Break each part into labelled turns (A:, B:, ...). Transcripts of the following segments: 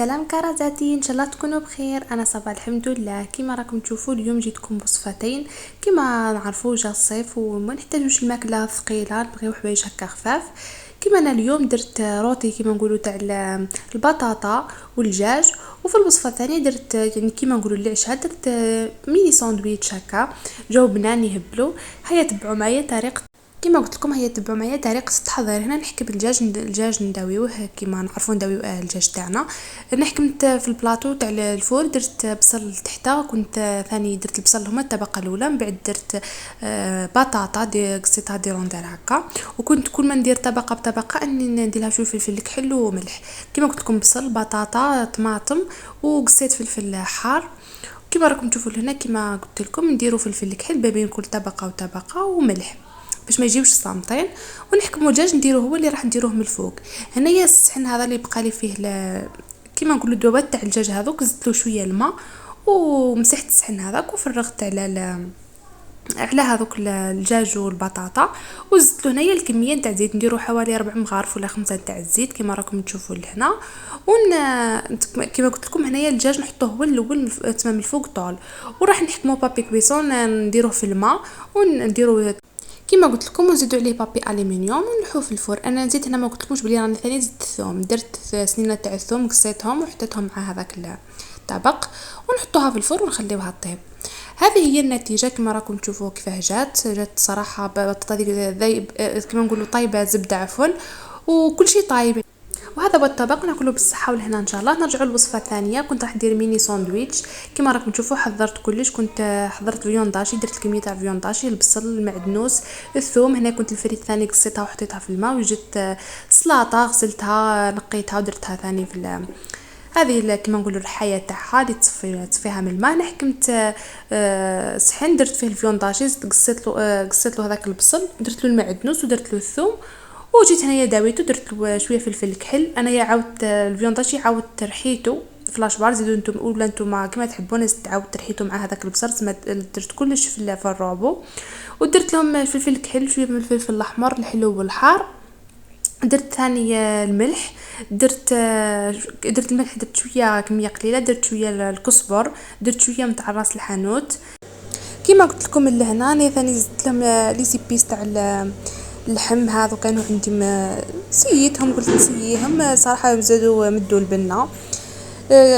A: سلام كراتاتي، ان شاء الله تكونوا بخير. انا صباح الحمد لله. كما راكم تشوفوا اليوم جيتكم بوصفتين. كما نعرفوا جا الصيف وما نحتاجوش الماكله ثقيله، نبغيو حوايج هكا خفاف. كما انا اليوم درت روتي كما نقولوا تاع البطاطا والدجاج، وفي الوصفه الثانيه درت يعني كما نقولوا العشاء درت ميني ساندويتش هكا جاو بنان يهبلوا. هيا تبعوا معايا طريقه كما قلت لكم، هي تبعوا معايا طريقه التحضير. هنا نحكي الدجاج نداويوه كما نعرفوا نداويو الدجاج تاعنا. نحكمت في البلاطو تاع الفور، درت بصل تحته، كنت ثاني درت البصل هما الطبقه الاولى، من بعد درت بطاطا قصيتها دي روندار هكا، وكنت كل ما ندير طبقه بطبقه اني ندير لها شويه فلفل الكحل وملح. كما قلت لكم بصل بطاطا طماطم وقصيت فلفل حار. كما راكم تشوفوا هنا كما قلت لكم نديروا فلفل الكحل بين كل طبقه وطبقه وملح باش ما يجيوش صامتين. ونحكموا الدجاج نديروه هو اللي راح نديروه من الفوق. هنايا الصحن هذا اللي بقى لي فيه كيما نقولوا الذوبات تاع الدجاج هذوك، زدت له شويه الماء ومسحت الصحن هذاك وفرغت على هذوك الدجاج والبطاطا، وزدت له هنايا الكميه نتاع الزيت، نديروا حوالي 4 مغارف ولا 5 تاع الزيت كما راكم تشوفوا لهنا. كما قلت لكم هنايا الدجاج نحطوه هو الاول تمام الفوق طول، وراح نحكموا بابي كويسون نديروه في الماء ونديروا كما قلت لكم، وزيدوا عليه بابي الومنيوم ونلحوه في الفرن. انا نسيت هنا ما قلت لكمش بلي راني ثاني زدت الثوم، درت سنينه تاع الثوم قصيتهم وحطيتهم مع هذاك الطبق ونحطوها في الفرن ونخليوها طيب. هذه هي النتيجه كما راكم تشوفوا كيفاه جات صراحه بطاطا كما نقولوا طايبه زبده عفوا، وكل شيء طايب. وهذا هو الطبق، ناكله بالصحه والهنا ان شاء الله. نرجعوا للوصفه الثانيه. كنت راح ندير ميني ساندويتش كما راكم تشوفوا، حضرت كلش. كنت حضرت فيونداشي، درت الكميه تاع فيونداشي، البصل، المعدنوس، الثوم. هنا كنت الفريت ثاني قصيتها وحطيتها في الماء، وجدت سلطه غسلتها نقيتها ودرتها ثاني في هذه كما نقولوا الرحايه تاعها اللي تصفيها من الماء. انا حكمت صحن درت فيه الفيونداشي، قصيت له هذاك البصل، درت له المعدنوس ودرت له الثوم، وجيت هنايا داويته درت له شويه فلفل كحل. انا عاودت الفيونداشي عاودت رحيته فلاش بار، زيدوا انتم ولا انتم كما تحبون تعاود ترحيتو مع هذاك البصل. درت كلش في الروبو، ودرت لهم فلفل كحل، شويه من الفلفل الاحمر الحلو والحار. درت ثاني الملح، درت الملح، درت شويه كميه قليله، درت شويه الكزبر، درت شويه من تاع راس الحانوت كما قلت لكم لهنا. انا ثاني زدت لهم لي سيبيس تاع اللحم هذو، كانوا عندي سيتهم قلت نسيهم صراحه، زادوا مدوا البنه.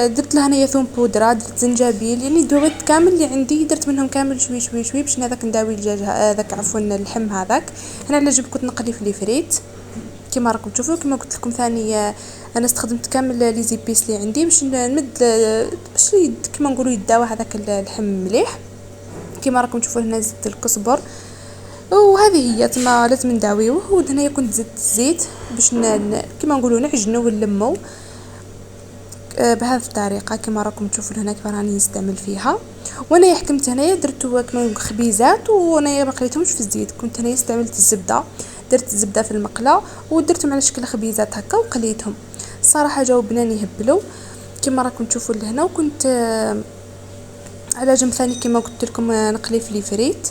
A: درت له هنايا ثوم بودره، درت زنجبيل، يعني دوبت كامل اللي عندي درت منهم كامل شوي شوي شوي باش هذاك نداوي الدجاج هذاك عفوا اللحم هذاك. هنا على جنب كنت نقلي في الفريت كما راكم تشوفوا. كما قلت لكم ثاني انا استخدمت كامل لي زيبيس اللي عندي باش نمد باش كما نقولوا يداوى هذاك اللحم مليح. كما راكم تشوفوا هنا زدت الكزبر، وهذه هي تما لازم نداويوه. وهنايا كنت زدت الزيت باش كما نقولوا نعجنوا ونلموا بهذه الطريقه كما راكم تشوفوا هنا كيف راني نستعمل فيها. وانا حكمت هنايا درت كما خبيزات، وانا ما قليتهمش في الزيت. كنت هنايا استعملت الزبده، درت الزبده في المقله ودرتهم على شكل خبيزات هكا وقليتهم. صراحه جاوا بنان يهبلوا كما راكم تشوفوا لهنا. وكنت على جنب ثاني كما قلت لكم نقلي في الفريت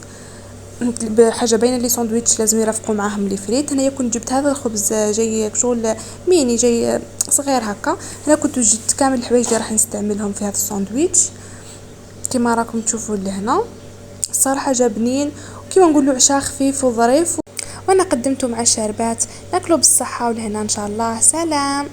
A: بحاجه باينه لي ساندويتش لازم يرافقوا معاهم لي فريت. هنايا كنت جبت هذا الخبز جاي شغل ميني جاي صغير هكا. هنا كنت جبت كامل الحوايج اللي راح نستعملهم في هذا الساندويتش كما راكم تشوفوا لهنا. الصراحه جا بنين وكما نقولوا عشاء خفيف وظريف، وانا قدمته مع الشربات. ناكلوا بالصحه والهنا ان شاء الله. سلام.